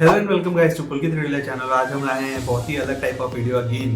Hello and welcome guys to Pulkit radio channel. आज हम आए हैं बहुत ही अलग टाइप ऑफ वीडियो अगेन।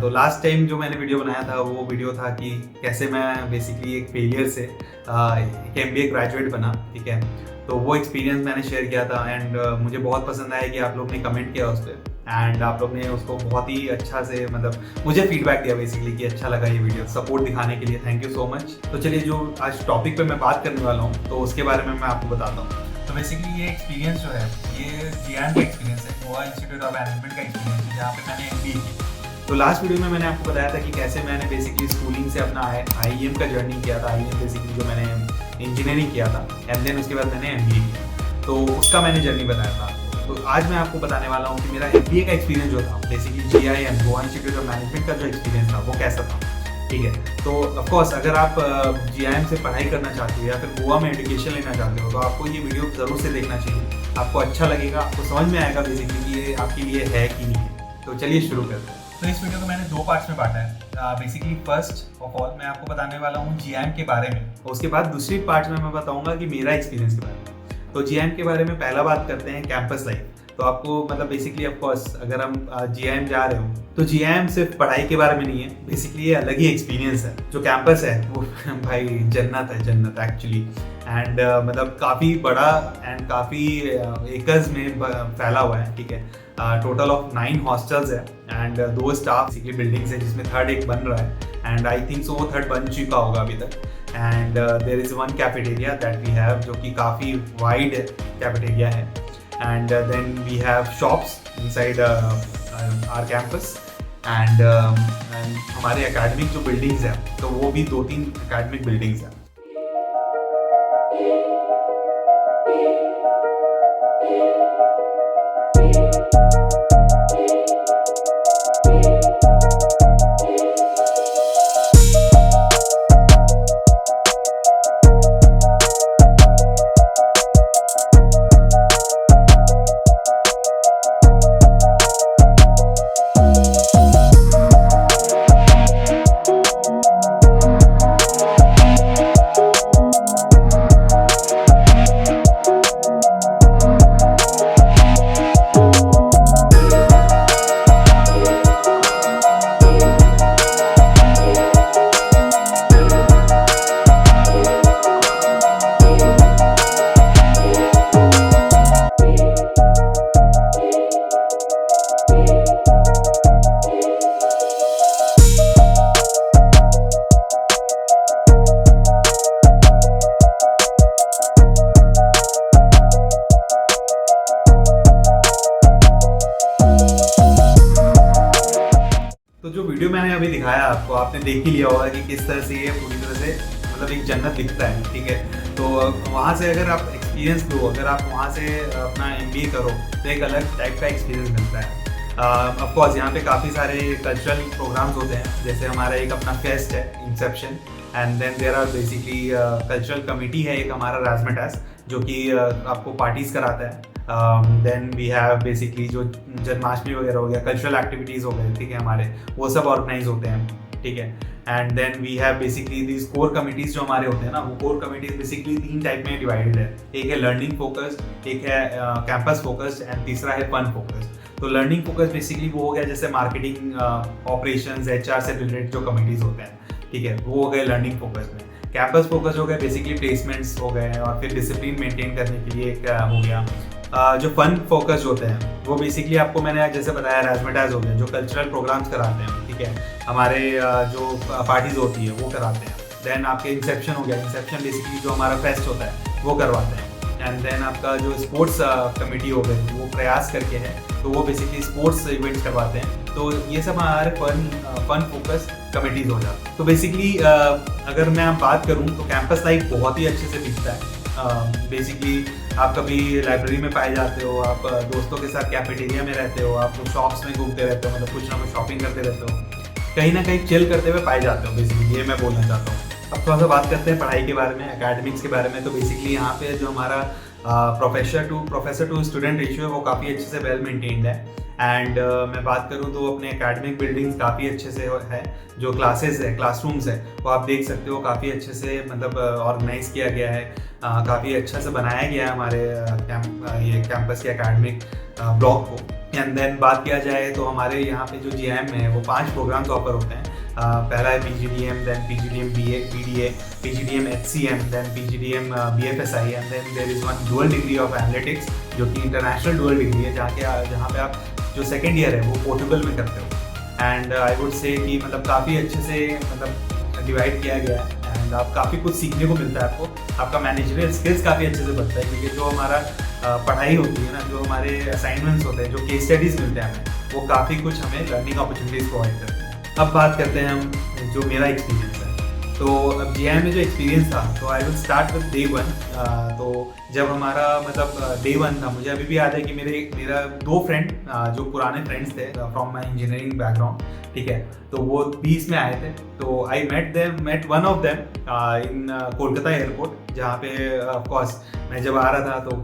तो लास्ट टाइम जो मैंने वीडियो बनाया था वो वीडियो था कि कैसे मैं बेसिकली एक फेलियर से एक एमबीए ग्रेजुएट बना। ठीक है, तो वो एक्सपीरियंस मैंने शेयर किया था एंड मुझे बहुत पसंद आया कि आप लोग ने कमेंट किया उस पर एंड आप लोग ने उसको बहुत ही अच्छा से मुझे फीडबैक दिया बेसिकली कि अच्छा लगा ये वीडियो। सपोर्ट दिखाने के लिए थैंक यू सो मच। तो चलिए, जो आज टॉपिक पे मैं बात करने वाला हूँ तो उसके बारे में मैं आपको बताता हूँ। तो बेसिकली ये एक्सपीरियंस जो है ये जीआईएम का एक्सपीरियंस है, गोवा इंस्टीट्यूट ऑफ मैनेजमेंट का एक्सपीरियंस है, जहाँ पे मैंने एमबीए की। तो लास्ट वीडियो में मैंने आपको बताया था कि कैसे मैंने बेसिकली स्कूलिंग से अपना आईईएम का जर्नी किया था। आईईएम बेसिकली जो मैंने इंजीनियरिंग किया था एंड देन उसके बाद मैंने एमबीए किया, तो उसका मैंने जर्नी बताया था। तो आज मैं आपको बताने वाला हूँ कि मेरा एमबीए का एक्सपीरियंस जो था basically GIM Goa Institute of Management का जो एक्सपीरियंस था वो कैसा था। ठीक है, तो ऑफकोर्स अगर आप जीआईएम से पढ़ाई करना चाहते हो या फिर गोवा में एजुकेशन लेना चाहते हो तो आपको ये वीडियो ज़रूर से देखना चाहिए। आपको अच्छा लगेगा, आपको समझ में आएगा बेसिकली कि ये आपके लिए है कि नहीं है। तो चलिए शुरू करते हैं। तो इस वीडियो को मैंने दो पार्ट्स में बांटा है। बेसिकली फर्स्ट ऑफ ऑल मैं आपको बताने वाला हूँ जीआईएम के बारे में, उसके बाद दूसरी पार्ट में मैं बताऊँगा कि मेरा एक्सपीरियंस के बारे में। तो जीआईएम के बारे में पहला बात करते हैं कैंपस लाइफ। तो आपको बेसिकली ऑफकोर्स अगर हम जीआईएम जा रहे हो तो जीआईएम सिर्फ पढ़ाई के बारे में नहीं है, बेसिकली ये अलग ही एक्सपीरियंस है। जो कैंपस है वो भाई जन्नत है, जन्नत एक्चुअली। एंड काफ़ी बड़ा एंड काफ़ी एकर्स में फैला हुआ है। ठीक है, टोटल ऑफ 9 हॉस्टल्स है एंड 2 स्टाफ बेसिकली बिल्डिंग्स है, जिसमें थर्ड एक बन रहा है एंड आई थिंक सो वो थर्ड बन चुका होगा अभी तक। And there is one cafeteria that we have, जो कि काफ़ी वाइड कैफेटेरिया है। And then we have shops inside our campus and हमारे academic जो buildings हैं तो वो भी 2-3 academic buildings हैं। तो जो वीडियो मैंने अभी दिखाया आपको, आपने देख ही लिया होगा कि किस तरह से ये पूरी तरह से एक जन्नत दिखता है। ठीक है, तो वहाँ से अगर आप एक्सपीरियंस लो, अगर आप वहाँ से अपना एमबीए करो तो एक अलग टाइप का एक्सपीरियंस मिलता है। ऑफकोर्स यहाँ पे काफ़ी सारे कल्चरल प्रोग्राम्स होते हैं, जैसे हमारा एक अपना फेस्ट है inception and then there are basically cultural committee है एक हमारा राजमेटास, जो कि आपको पार्टीज़ कराता है। देन वी हैव बेसिकली जो जन्माष्टमी वगैरह हो गया, कल्चरल एक्टिविटीज़ हो गए, ठीक है, हमारे वो सब ऑर्गेनाइज होते हैं। ठीक है, and then we have basically these core committees जो हमारे होते हैं ना, वो कोर कमिटीज़ बेसिकली 3 टाइप में डिवाइडेड है। एक है लर्निंग फोकस्ड, एक है कैंपस फोकस्ड एंड तीसरा है फन फोकस्ड। तो लर्निंग फोकस बेसिकली वो हो गया जैसे मार्केटिंग, ऑपरेशंस, एचआर से रिलेटेड जो कमिटीज़ होते हैं, ठीक है, वो हो गए लर्निंग फोकस में। कैंपस फोकस हो गए बेसिकली प्लेसमेंट्स हो गए और फिर डिसिप्लिन मेंटेन करने के लिए एक हो गया। जो फन फोकस होते हैं वो बेसिकली आपको मैंने जैसे बताया राजमेटाज हो गया, जो कल्चरल प्रोग्राम्स कराते हैं, ठीक है, हमारे जो पार्टीज होती है वो कराते हैं। देन आपके इंसेप्शन हो गया, इंसेप्शन बेसिकली जो हमारा फेस्ट होता है वो करवाते हैं। एंड देन आपका जो स्पोर्ट्स कमेटी हो गई वो प्रयास करके है, तो वो बेसिकली स्पोर्ट्स इवेंट्स करवाते हैं। तो ये सब हमारे फन फोकस कमेटीज हो जाते हैं। तो बेसिकली अगर मैं बात करूँ तो कैंपस लाइफ बहुत ही अच्छे से दिखता है। बेसिकली आप कभी लाइब्रेरी में पाए जाते हो, आप दोस्तों के साथ कैफेटेरिया में रहते हो, आप शॉप्स में घूमते रहते हो, कुछ ना कुछ शॉपिंग करते रहते हो, कहीं ना कहीं चिल करते हुए पाए जाते हो। बेसिकली ये मैं बोलना चाहता हूँ। अब थोड़ा सा बात करते हैं पढ़ाई के बारे में, एकेडमिक्स के बारे में। तो बेसिकली यहाँ पे जो हमारा प्रोफेसर टू स्टूडेंट रेशियो है वो काफ़ी अच्छे से वेल मेंटेन्ड है। एंड मैं बात करूँ तो अपने एकेडमिक बिल्डिंग्स काफ़ी अच्छे से है, जो क्लासेस है, क्लासरूम्स है, वो आप देख सकते हो काफ़ी अच्छे से मतलब ऑर्गेनाइज किया गया है, काफ़ी अच्छा से बनाया गया है हमारे ये कैंपस के एकेडमिक ब्लॉक को। एंड देन बात किया जाए तो हमारे यहाँ पे जो GIM में है वो 5 प्रोग्राम्स ऑफर होते हैं। पहला है PGDM, then PGDM BA, PGDM HCM, then PGDM BFSI, and then there is one dual degree of analytics जो कि इंटरनेशनल डुअल डिग्री है, जहाँ पे आप जो सेकेंड ईयर है वो पोर्टुगल में करते हो। एंड आई वुड से कि मतलब काफ़ी अच्छे से मतलब डिवाइड किया गया है, एंड आप काफ़ी कुछ सीखने को मिलता है आपको, आपका मैनेजरियल स्किल्स काफ़ी अच्छे से बढ़ता है, क्योंकि जो हमारा पढ़ाई होती है ना, जो हमारे असाइनमेंट्स होते हैं, जो केस स्टडीज़ मिलते हैं हमें, वो काफ़ी कुछ हमें लर्निंग अपॉर्चुनिटीज़ प्रोवाइड करते हैं। अब बात करते हैं हम जो मेरा एक्सपीरियंस है। तो अब GIM में जो एक्सपीरियंस था, तो I will start with day 1। तो जब हमारा मतलब डे 1 था, मुझे अभी भी याद है कि मेरा 2 फ्रेंड जो पुराने फ्रेंड्स थे फ्रॉम माई इंजीनियरिंग बैकग्राउंड, ठीक है, तो वो 20 में आए थे। तो I met one of them in Kolkata airport, जहाँ पे ऑफकोर्स मैं जब आ रहा था तो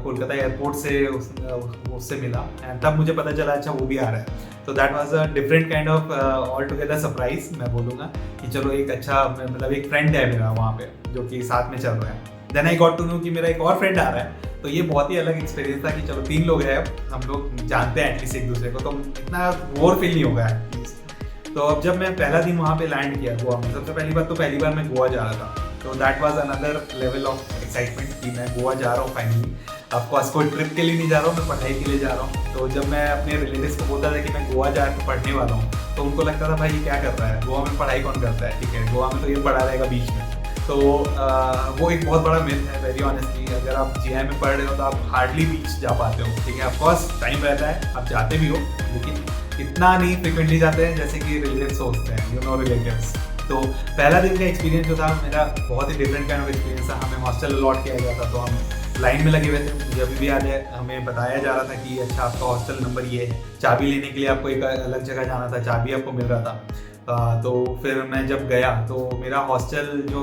कोलकाता एयरपोर्ट से उससे मिला, एंड तब मुझे पता चला अच्छा वो भी आ रहा है। तो that was a different kind of all together surprise, मैं बोलूँगा कि चलो एक अच्छा मतलब एक फ्रेंड है मेरा वहाँ पे जो कि साथ में चल रहा है। Then I got to know कि मेरा एक और फ्रेंड आ रहा है, तो ये बहुत ही अलग एक्सपीरियंस था कि चलो 3 लोग हैं, अब हम लोग जानते हैं एटलीस्ट एक दूसरे को, तो इतना बोर फील नहीं होगा एटलीस्ट। तो अब जब मैं पहला दिन वहाँ पे लैंड किया गोवा में, सबसे पहली बार मैं गोवा जा रहा था, तो that was another level of excitement कि मैं गोवा जा रहा हूँ फाइनली। ऑफकोर्स कोई ट्रिप के लिए नहीं जा रहा हूँ, मैं पढ़ाई के लिए जा रहा हूँ। तो जब मैं अपने रिलेटिव्स को बोलता था कि मैं गोवा जा कर पढ़ने वाला हूँ, तो उनको लगता था भाई ये क्या कर रहा है, गोवा में पढ़ाई कौन करता है, ठीक है, गोवा में तो ये पढ़ा रहेगा बीच में। तो वो एक बहुत बड़ा मिथ है वेरी ऑनेस्टली। अगर आप GIM में पढ़ रहे हो तो आप हार्डली बीच जा पाते हो, ठीक है, ऑफकोर्स टाइम रहता है, आप जाते भी हो, लेकिन इतना नहीं फ्रिक्वेंटली जाते हैं जैसे कि रिलेटिव्स सोचते हैं, यू नो रिलेटिव्स। तो पहला दिन का एक्सपीरियंस जो था मेरा बहुत ही डिफरेंट काइंड ऑफ एक्सपीरियंस था। हमें हॉस्टल अलॉट किया गया था, तो हम लाइन में लगे हुए थे। मुझे अभी भी याद है, हमें बताया जा रहा था कि अच्छा आपका हॉस्टल नंबर ये है, चाबी लेने के लिए आपको एक अलग जगह जाना था, चाबी आपको मिल रहा था। तो फिर मैं जब गया तो मेरा हॉस्टल जो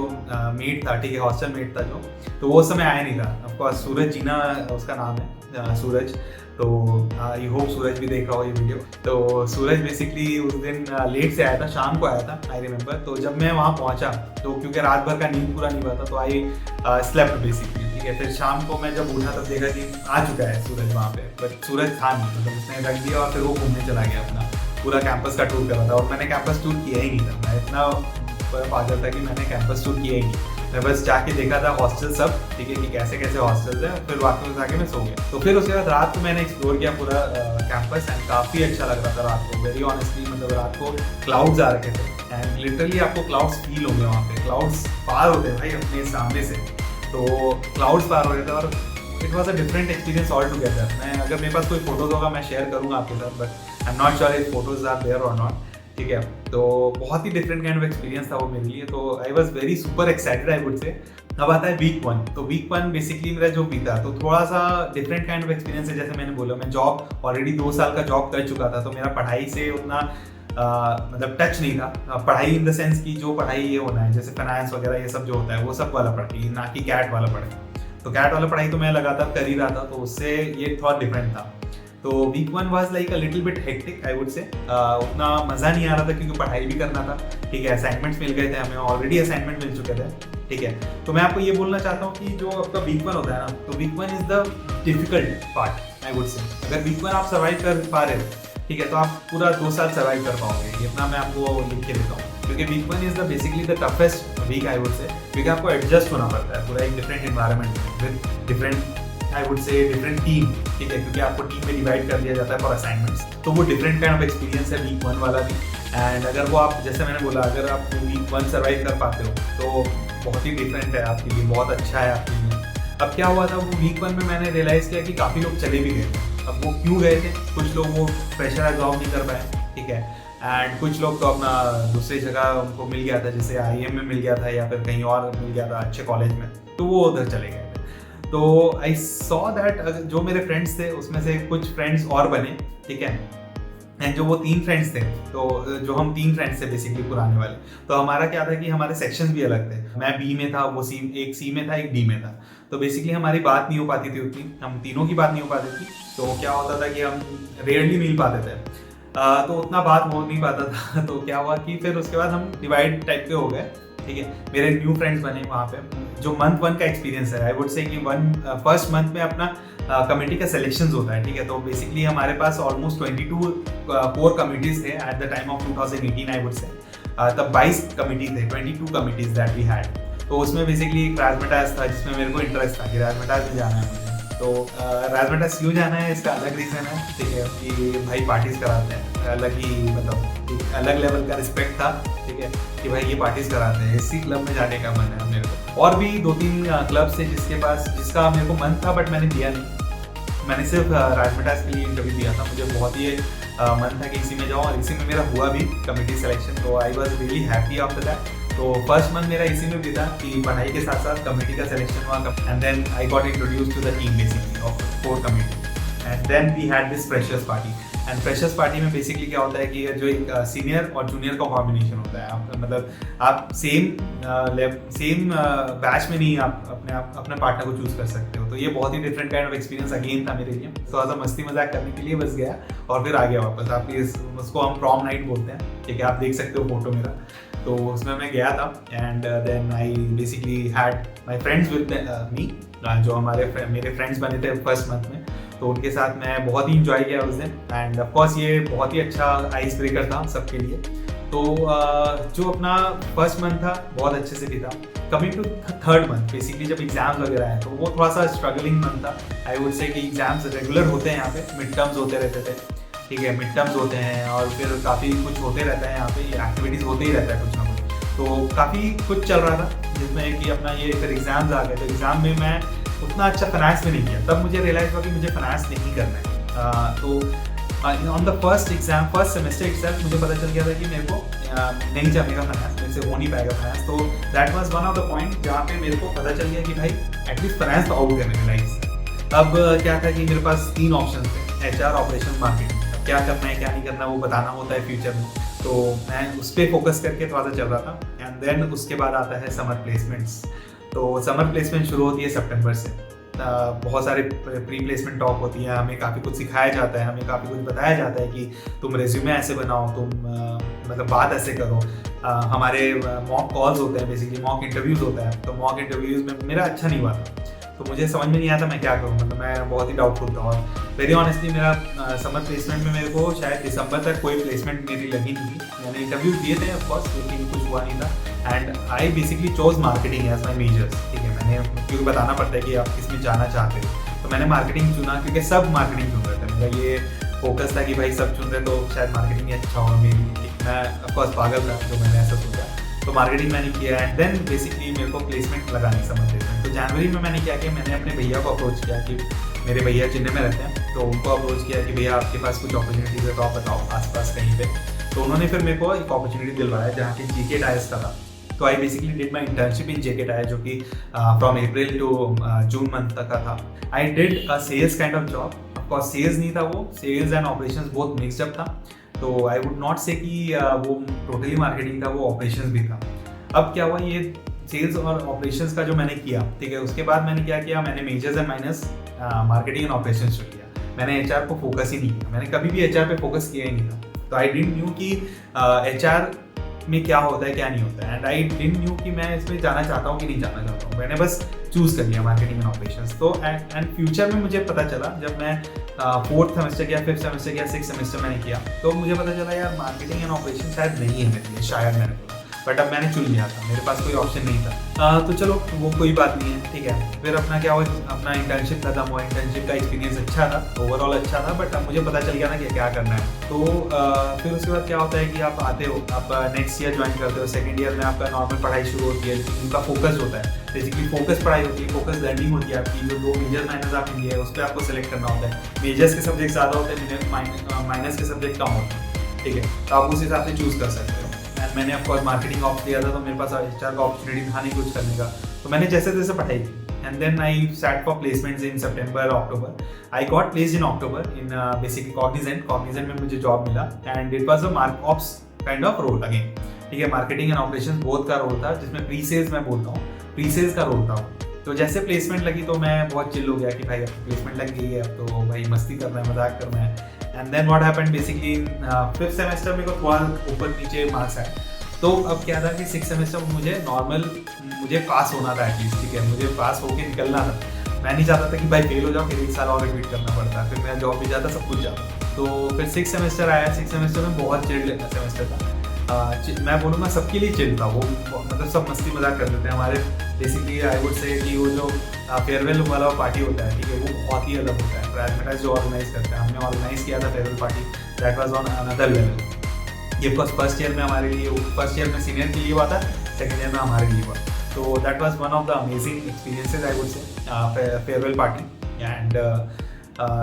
मेट था, ठीक है, हॉस्टल मेट था जो, तो वो समय आया नहीं था। ऑफकोर्स सूरज जीना उसका नाम है, सूरज। तो आई होप सूरज भी देख रहा हो ये वीडियो। तो सूरज बेसिकली उस दिन लेट से आया था, शाम को आया था, आई रिमेंबर। तो जब मैं वहाँ पहुँचा तो क्योंकि रात भर का नींद पूरा नहीं हुआ था, तो आई स्लेप्ट बेसिकली, ठीक है। फिर शाम को मैं जब उठा तब देखा कि आ चुका है सूरज वहाँ पे, बट सूरज था नहीं, मतलब उसने रख दिया और फिर वो घूमने चला गया, अपना पूरा कैंपस का टूर कर रहा था। और मैंने कैंपस टूर किया ही नहीं था, मैं इतना पागल था कि मैंने कैंपस टूर किया ही नहीं। मैं बस जाके देखा था हॉस्टल सब, ठीक है, कि कैसे कैसे हॉस्टल्स हैं, फिर वापस में जाके मैं सो गया। तो फिर उसके बाद रात को मैंने एक्सप्लोर किया पूरा कैंपस, एंड काफ़ी अच्छा लग रहा था रात को, वेरी ऑनेस्टली। मतलब रात को क्लाउड्स आ रखे थे, एंड लिटरली आपको क्लाउड्स फील होंगे वहाँ पे, क्लाउड्स पार होते हैं भाई अपने सामने से, तो क्लाउड्स पार हो रहे थे। और it was a different experience all together. मैं अगर मेरे पास कोई फोटोज होगा मैं शेयर करूँगा आपके साथ, but I am not sure if photos are there और नॉट, ठीक है। तो बहुत ही डिफरेंट काइंड ऑफ एक्सपीरियंस था वो मेरे लिए, तो I was very super excited I would say. अब आता है वीक 1। तो वीक 1 बेसिकली मेरा जो बीता, तो थोड़ा सा डिफरेंट काइंड ऑफ एक्सपीरियंस है। जैसे मैंने बोला, मैं जॉब ऑलरेडी 2 साल का जॉब कर चुका था, तो मेरा पढ़ाई से उतना मतलब टच नहीं था। पढ़ाई इन द सेंस की जो पढ़ाई ये होना है, जैसे फाइनेंस वगैरह ये सब जो होता है, वो सब वाला पढ़ाई, ना कि कैट वाला पढ़ाई। तो कैट वाला पढ़ाई तो मैं लगातार कर ही रहा था, तो उससे ये थोड़ा डिफरेंट था। तो week 1 was like a little bit hectic I would say. उतना मज़ा नहीं आ रहा था क्योंकि पढ़ाई भी करना था, ठीक है, असाइनमेंट्स मिल गए थे हमें, ऑलरेडी असाइनमेंट मिल चुके थे, ठीक है। तो मैं आपको ये बोलना चाहता हूँ कि जो आपका वीक 1 होता है ना, तो week 1 is the difficult part I would say. अगर वीक 1 आप सर्वाइव कर पा रहे हो, ठीक है, तो आप पूरा 2 साल सर्वाइव कर पाओगे, इतना मैं आपको लिख के देता हूँ। क्योंकि week 1 is the basically the toughest week I would say, क्योंकि आपको एडजस्ट होना पड़ता है पूरा एक डिफरेंट एनवायरनमेंट में with different I would say different team, ठीक है, क्योंकि आपको टीम में डिवाइड कर दिया जाता है फॉर असाइनमेंट्स। तो वो डिफरेंट काइंड ऑफ एक्सपीरियंस है वीक 1 वाला भी। एंड अगर वो आप, जैसे मैंने बोला, अगर आप वीक 1 सर्वाइव कर पाते हो तो बहुत ही डिफरेंट है आपके लिए, बहुत अच्छा है आपके लिए। अब क्या हुआ था, वो वीक 1 में मैंने रियलाइज़ किया कि काफ़ी लोग चले भी गए थे। अब वो क्यों गए थे, कुछ लोग वो प्रेशर एब्जॉर्ब नहीं कर पाए, ठीक है, एंड कुछ लोग तो अपना दूसरी जगह उनको मिल गया था, जैसे IIM में मिल गया था या फिर कहीं और मिल गया था अच्छे कॉलेज में, तो वो उधर चले गए थे। तो आई सॉ दैट जो मेरे फ्रेंड्स थे उसमें से कुछ फ्रेंड्स और बने, ठीक है, एंड जो वो 3 फ्रेंड्स थे, तो जो हम 3 फ्रेंड्स थे बेसिकली पुराने वाले, तो हमारा क्या था कि हमारे सेक्शंस भी अलग थे। मैं बी में था, वो एक सी में था, एक डी में था। तो बेसिकली हमारी बात नहीं हो पाती थी उतनी, हम तीनों की बात नहीं हो पाती थी। तो क्या होता था कि हम रेयरली मिल पाते थे, तो उतना बात हो नहीं पाता था। तो क्या हुआ कि फिर उसके बाद हम डिवाइड टाइप के हो गए, ठीक है। मेरे न्यू फ्रेंड्स बने वहाँ पे। जो मंथ 1 का एक्सपीरियंस है, आई वुड से कि फर्स्ट मंथ में अपना कमेटी का सिलेक्शंस होता है, ठीक है। तो बेसिकली हमारे पास ऑलमोस्ट 22 कोर कमिटीज थे at the time of 2018, I would से। तब 22 कमिटी थे, 22 कमिटीज दैट वी हैड। तो उसमें बेसिकली एक राजमेटास था जिसमें मेरे को इंटरेस्ट था कि राजमेटास में जाना है मुझे। तो राजमेटास क्यों जाना है इसका अलग रीज़न है, ठीक है, कि भाई पार्टीज कराते हैं, अलग ही मतलब एक अलग लेवल का रिस्पेक्ट था, ठीक है, कि भाई ये पार्टीज कराते हैं, इसी क्लब में जाने का मन है मेरे को। और भी 2-3 क्लब्स थे जिसका मेरे को मन था, बट मैंने दिया नहीं। मैंने सिर्फ राजमेटास के लिए इंटरव्यू दिया था। मुझे बहुत ही मन था कि इसी में जाऊँ, और इसी में मेरा हुआ भी कमेटी सिलेक्शन। तो I was really happy after that. तो फर्स्ट मंथ मेरा इसी में भी था कि पढ़ाई के साथ साथ कमेटी का सिलेक्शन हुआ, and then I got introduce to the team basically of 4 committee, and then we had this freshers party. And freshers party में बेसिकली क्या होता है कि जो एक सीनियर और जूनियर का कॉम्बिनेशन होता है। आप मतलब आप सेम बैच में नहीं आप अपने पार्टनर को चूज कर सकते हो। तो ये बहुत ही different kind of experience again था मेरे लिए। थोड़ा सा मस्ती मजाक करने के लिए बस गया और फिर आ गया वापस। आप उसको हम प्रॉम नाइट बोलते हैं, ठीक है, आप देख सकते हो फोटो मेरा। तो उसमें मैं गया था, and then I basically had my friends with me, जो मेरे फ्रेंड्स बने थे फर्स्ट मंथ में। तो उनके साथ मैं बहुत ही इंजॉय किया उस दिन, एंड ऑफ कोर्स ये बहुत ही अच्छा आइस ब्रेकर था सबके लिए। तो जो अपना फर्स्ट मंथ था बहुत अच्छे से बीता। Coming to third month, basically जब एग्जाम्स वगैरह हैं तो वो थोड़ा सा स्ट्रगलिंग मंथ था। आई वुड से कि एग्जाम्स रेगुलर होते हैं यहाँ पे, मिड टर्म्स होते रहते थे, ठीक है, मिड टर्म्स होते हैं और फिर काफ़ी कुछ होते रहता है यहाँ पे, एक्टिविटीज़ होते ही रहता है कुछ ना कुछ। तो काफ़ी कुछ चल रहा था जिसमें कि अपना ये फिर एग्जाम्स आ गए। तो एग्ज़ाम में मैं उतना अच्छा फाइनेंस में नहीं किया। तब मुझे रियलाइज हुआ कि मुझे फाइनेंस नहीं करना है। तो on the first semester exam मुझे पता चल गया था कि मेरे को नहीं जमेगा फाइनेंस, मेरे से हो नहीं पाएगा फाइनेंस। तो that was one of the point जहाँ पे मेरे को पता चल गया कि भाई एटलीस्ट फाइनेंस तो आउट है मेरी लाइफ से। अब क्या था कि मेरे पास 3 ऑप्शन थे, HR, ऑपरेशन, मार्केटिंग। क्या करना है क्या नहीं करना वो बताना होता है फ्यूचर में। तो मैं उस पर फोकस करके थोड़ा सा चल रहा था। एंड देन उसके बाद आता है समर प्लेसमेंट्स। तो समर प्लेसमेंट शुरू होती है सितंबर से। बहुत सारे प्री प्लेसमेंट टॉक होती है, हमें काफ़ी कुछ सिखाया जाता है, हमें काफ़ी कुछ बताया जाता है कि तुम रेज्यूमे ऐसे बनाओ, तुम मतलब बात ऐसे करो। हमारे मॉक कॉल्स होते हैं, बेसिकली मॉक इंटरव्यूज़ होता है। तो मॉक इंटरव्यूज़ में मेरा अच्छा नहीं हुआ था, तो मुझे समझ में नहीं आता मैं क्या करूँ। मतलब मैं बहुत ही डाउटफुल था। और वेरी ऑनेस्टली मेरा समर प्लेसमेंट में मेरे को शायद दिसंबर तक कोई प्लेसमेंट मेरी लगी नहीं थी। मैंने इंटरव्यू दिए थे ऑफकोर्स, लेकिन कुछ हुआ नहीं था। And I basically chose marketing as my majors, ठीक है। मैंने क्योंकि बताना पड़ता है कि आप किस में जाना चाहते हो, तो मैंने मार्केटिंग चुना क्योंकि सब मार्केटिंग चुन रहे थे। मेरा ये फोकस था कि भाई सब चुन रहे तो शायद मार्केटिंग ही अच्छा हो मेरी। मैं ऑफकोर्स पागल था जो मैंने ऐसा सोचा, तो मार्केटिंग मैंने किया। एंड देन बेसिकली मेरे को प्लेसमेंट लगानी समझ प्लेसमेंट। तो जनवरी में मैंने क्या किया, मैंने अपने भैया को अप्रोच किया कि मेरे भैया चेन्नई में रहते हैं, तो उनको अप्रोच किया कि भैया आपके पास कुछ अपॉर्चुनिटीज है तो आप बताओ आसपास कहीं पे। तो उन्होंने फिर मेरे को एक अपॉर्चुनिटी दिलवाया जहाँ की JK टायर्स का था। तो I basically did my internship in JK tyre, जो कि from April to June month तक का था। I did a sales kind of job. Of course sales नहीं था वो, सेल्स एंड ऑपरेशंस बहुत मिक्सड अप था। तो आई वुड नॉट से कि वो टोटली मार्केटिंग था, वो ऑपरेशंस भी था। अब क्या हुआ, ये सेल्स और ऑपरेशंस का जो मैंने किया, ठीक है, उसके बाद मैंने क्या किया, मैंने measures and minus marketing and operations चुन लिया। मैंने HR को फोकस ही नहीं किया, मैंने कभी भी HR पे फोकस किया ही नहीं था। तो आई डिडंट न्यू कि HR में क्या होता है क्या नहीं होता है, एंड आई डिडंट न्यू कि मैं इसमें जाना चाहता हूँ कि नहीं जाना चाहता हूँ। मैंने बस चूज़ कर लिया मार्केटिंग एंड ऑपरेशंस। तो एंड फ्यूचर में मुझे पता चला जब मैं 4th सेमेस्टर किया, 5th सेमेस्टर किया, 6th सेमेस्टर मैंने किया, तो मुझे पता चला यार मार्केटिंग एंड ऑपरेशन शायद नहीं है मेरे लिए, शायद मैंने बोला। बट अब मैंने चुन लिया था, मेरे पास कोई ऑप्शन नहीं था। तो चलो वो कोई बात नहीं है, ठीक है। फिर अपना क्या हुआ, अपना इंटर्नशिप खत्म हुआ। इंटर्नशिप का एक्सपीरियंस अच्छा था, ओवरऑल अच्छा था, बट अब मुझे पता चल गया ना कि क्या करना है। तो फिर उसके बाद क्या होता है कि आप आते हो, आप नेक्स्ट ईयर ज्वाइन करते हो। सेकेंड ईयर में आपका नॉर्मल पढ़ाई शुरू होती है, लेकिन उनका फोकस होता है, बेसिकली फोकस पढ़ाई होती है, फोकस लर्निंग होती है आपकी। जो 2 मेजर माइनस आपने लिए है उस पर आपको सेलेक्ट करना होता है। मेजर्स के सब्जेक्ट ज़्यादा होते हैं, माइनस के सब्जेक्ट कम होते हैं, ठीक है। तो आप उस हिसाब से चूज़ कर सकते हो। मैंने ऑफकोर्स मार्केटिंग ऑप्ट किया था, तो मेरे पास HR का अपॉर्चुनिटी था नहीं कुछ करने का। तो मैंने जैसे तैसे पढ़ाई की, and then I sat for placements in September, October. I got placed in October in basically Cognizant में मुझे जॉब मिला and it was a mark-ops kind of role again. ठीक है, मार्केटिंग एंड ऑपरेशंस बोथ का role था, जिसमें pre sales मैं बोलता हूँ, प्री सेल्स का रोल था। तो जैसे प्लेसमेंट लगी तो मैं बहुत चिल हो गया कि भाई अब प्लेसमेंट लग गई है, अब तो भाई मस्ती करना है, मजाक करना है। And then what happened basically, 5th semester में को थोड़ा ऊपर नीचे मार्क्स आए, तो अब क्या था कि 6th सेमेस्टर में मुझे पास होना था एटलीस्ट, ठीक है, मुझे पास होके निकलना था। मैं नहीं चाहता था कि भाई फेल हो जाओ, फिर 1 साल और रिपीट करना पड़ता, फिर मेरा जॉब भी जाता, सब कुछ जाता। तो फिर 6th सेमेस्टर आया, 6th सेमेस्टर में बहुत चिल सेमेस्टर था। मैं बोलूँगा सबके लिए चिल था वो, मतलब सब मस्ती मजाक करते थे हमारे। बेसिकली आई वुड से कि वो जो फेयरवेल वाला पार्टी होता है, ठीक है, वो बहुत ही अलग होता है। प्राइवेटाइज जो ऑर्गेनाइज करते हैं, हमने ऑर्गेनाइज किया था farewell party, that was on another level. ये फर्स्ट ईयर में हमारे लिए, फर्स्ट ईयर में सीनियर के लिए हुआ था, सेकेंड ईयर में हमारे लिए हुआ। तो that was one of the amazing experiences I would से, फेयरवेल पार्टी। एंड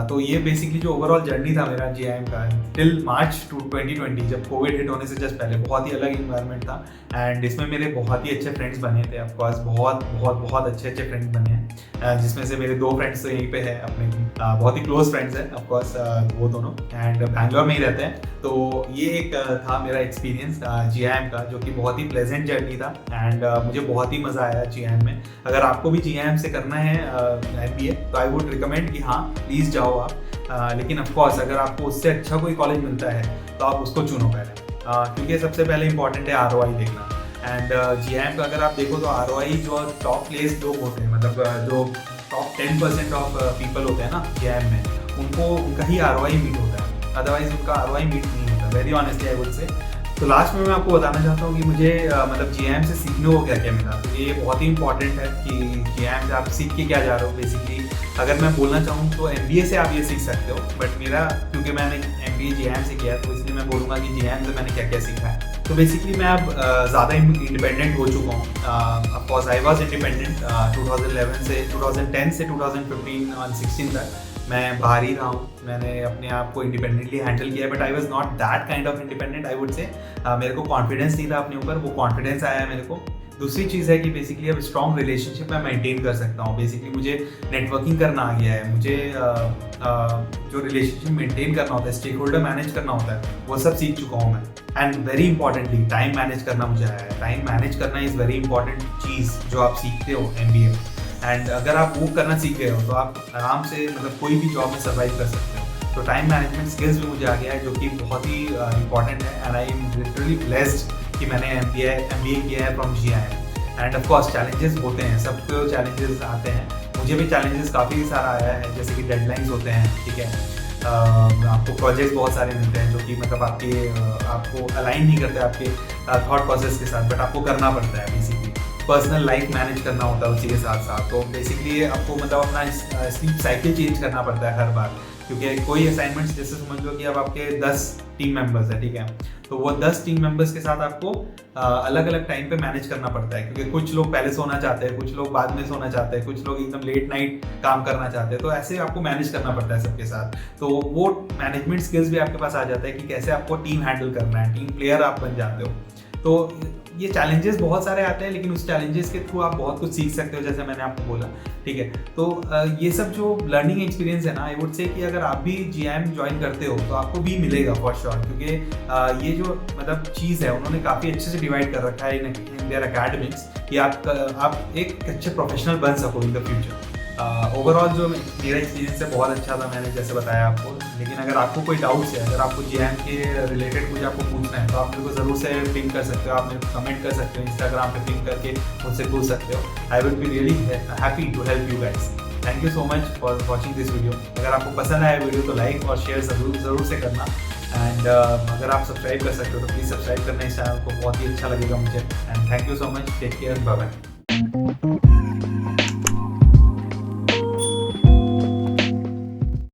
तो ये बेसिकली जो ओवरऑल जर्नी था मेरा GIM का टिल मार्च 2020, जब कोविड हिट होने से जस्ट पहले, बहुत ही अलग इन्वायरमेंट था। एंड इसमें मेरे बहुत ही अच्छे फ्रेंड्स बने थे, ऑफकोर्स बहुत अच्छे फ्रेंड्स बने हैं, जिसमें से मेरे 2 फ्रेंड्स तो यहीं पे हैं अपने, बहुत ही क्लोज फ्रेंड्स हैं ऑफकोर्स वो दोनों, एंड बैंगलोर में ही रहते हैं। तो ये एक था मेरा एक्सपीरियंस GIM का, जो कि बहुत ही प्लेजेंट जर्नी था। एंड मुझे बहुत ही मज़ा आया GIM में। अगर आपको भी GIM से करना है MBA, तो आई वुड रिकमेंड कि हाँ प्लीज़ जाओ आप, लेकिन ऑफकोर्स अगर आपको उससे अच्छा कोई कॉलेज मिलता है तो आप उसको चुनो पहले, क्योंकि सबसे पहले इंपॉर्टेंट है ROI देखना। एंड GIM का अगर आप देखो तो ROI जो टॉप प्लेस लोग होते हैं, मतलब जो टॉप 10% ऑफ पीपल होते हैं ना GIM में, उनका ही ROI मीट होता है, अदरवाइज उनका ROI मीट नहीं होता, वेरी ऑनेस्टली आई वुड से। तो लास्ट में मैं आपको बताना चाहता हूँ कि मुझे मतलब GIM से सीखने को क्या मिला। तो ये बहुत ही इंपॉर्टेंट है कि GIM से आप सीख के क्या जा रहे हो। बेसिकली अगर मैं बोलना चाहूँ तो MBA से आप ये सीख सकते हो, बट मेरा क्योंकि मैंने MBA GIM से किया, तो इसलिए मैं बोलूँगा कि GIM से मैंने क्या क्या सीखा है। तो बेसिकली मैं अब ज़्यादा इंडिपेंडेंट हो चुका हूँ। ऑफकोर्स आई वॉज इंडिपेंडेंट 2010 से 2015 और 16 तक मैं बाहर ही रहा हूँ, मैंने अपने आप को इंडिपेंडेंटली हैंडल किया, but I was not that kind of independent I would से। मेरे को कॉन्फिडेंस नहीं था अपने ऊपर, वो कॉन्फिडेंस आया है मेरे को। दूसरी चीज़ है कि बेसिकली अब स्ट्रॉन्ग रिलेशनशिप मैं मेंटेन कर सकता हूँ। बेसिकली मुझे नेटवर्किंग करना आ गया है, मुझे जो रिलेशनशिप मेंटेन करना होता है, स्टेक होल्डर मैनेज करना होता है, वो सब सीख चुका हूँ मैं। And very importantly time manage करना मुझे आया है। टाइम मैनेज करना इज़ वेरी इंपॉर्टेंट चीज़ जो आप सीखते हो MBA में। एंड अगर आप वो करना सीख गए हो तो आप आराम से मतलब कोई भी जॉब में सर्वाइव कर सकते हो। तो टाइम मैनेजमेंट स्किल्स भी मुझे आ गया है, जो कि बहुत ही इंपॉर्टेंट है। And I am literally blessed कि मैंने MBA किया है from GIM। And of course challenges होते हैं, सबको चैलेंजेस आते हैं, मुझे भी चैलेंजेस काफ़ी सारा आया है, जैसे कि डेडलाइंस होते हैं, ठीक है, आपको प्रोजेक्ट्स बहुत सारे मिलते हैं जो कि मतलब आपको अलाइन नहीं करते आपके थॉट प्रोसेस के साथ, बट आपको करना पड़ता है। बेसिकली पर्सनल लाइफ मैनेज करना होता है उसी के साथ साथ। तो बेसिकली आपको मतलब अपना स्लीप साइकिल चेंज करना पड़ता है हर बार, क्योंकि कोई असाइनमेंट्स जैसे समझ लो कि अब आपके 10 टीम मेंबर्स है, ठीक है, तो वो 10 टीम मेंबर्स के साथ आपको अलग अलग टाइम पे मैनेज करना पड़ता है, क्योंकि कुछ लोग पहले सोना चाहते हैं, कुछ लोग बाद में सोना चाहते हैं, कुछ लोग एकदम लेट नाइट काम करना चाहते हैं। तो ऐसे आपको मैनेज करना पड़ता है सबके साथ। तो वो मैनेजमेंट स्किल्स भी आपके पास आ जाता है कि कैसे आपको टीम हैंडल करना है, टीम प्लेयर आप बन जाते हो। तो ये चैलेंजेस बहुत सारे आते हैं, लेकिन उस चैलेंजेस के थ्रू आप बहुत कुछ सीख सकते हो, जैसे मैंने आपको बोला, ठीक है। तो ये सब जो लर्निंग एक्सपीरियंस है ना, आई वुड से कि अगर आप भी GIM ज्वाइन करते हो तो आपको भी मिलेगा फॉर श्योर, क्योंकि ये जो मतलब चीज़ है उन्होंने काफ़ी अच्छे से डिवाइड कर रखा है इन देयर अकेडमिक्स, कि आप एक अच्छे प्रोफेशनल बन सको इन द फ्यूचर। ओवरऑल जो मेरा एक्सपीरियंस है बहुत अच्छा था, मैंने जैसे बताया आपको। लेकिन अगर आपको कोई डाउट्स है, अगर आपको GIM के रिलेटेड कुछ आपको पूछना है, तो आप मेरे को ज़रूर से पिंग कर सकते हो, आप मेरे को कमेंट कर सकते हो, इंस्टाग्राम पे पिंग करके मुझसे पूछ सकते हो। I will be really happy to help you guys. Thank you so much for watching this video. अगर आपको पसंद आया वीडियो तो लाइक और शेयर ज़रूर से करना। एंड अगर आप सब्सक्राइब कर सकते हो तो प्लीज़ सब्सक्राइब करना इस चैनल को, बहुत ही अच्छा लगेगा मुझे। And thank you so much, take care, bye bye.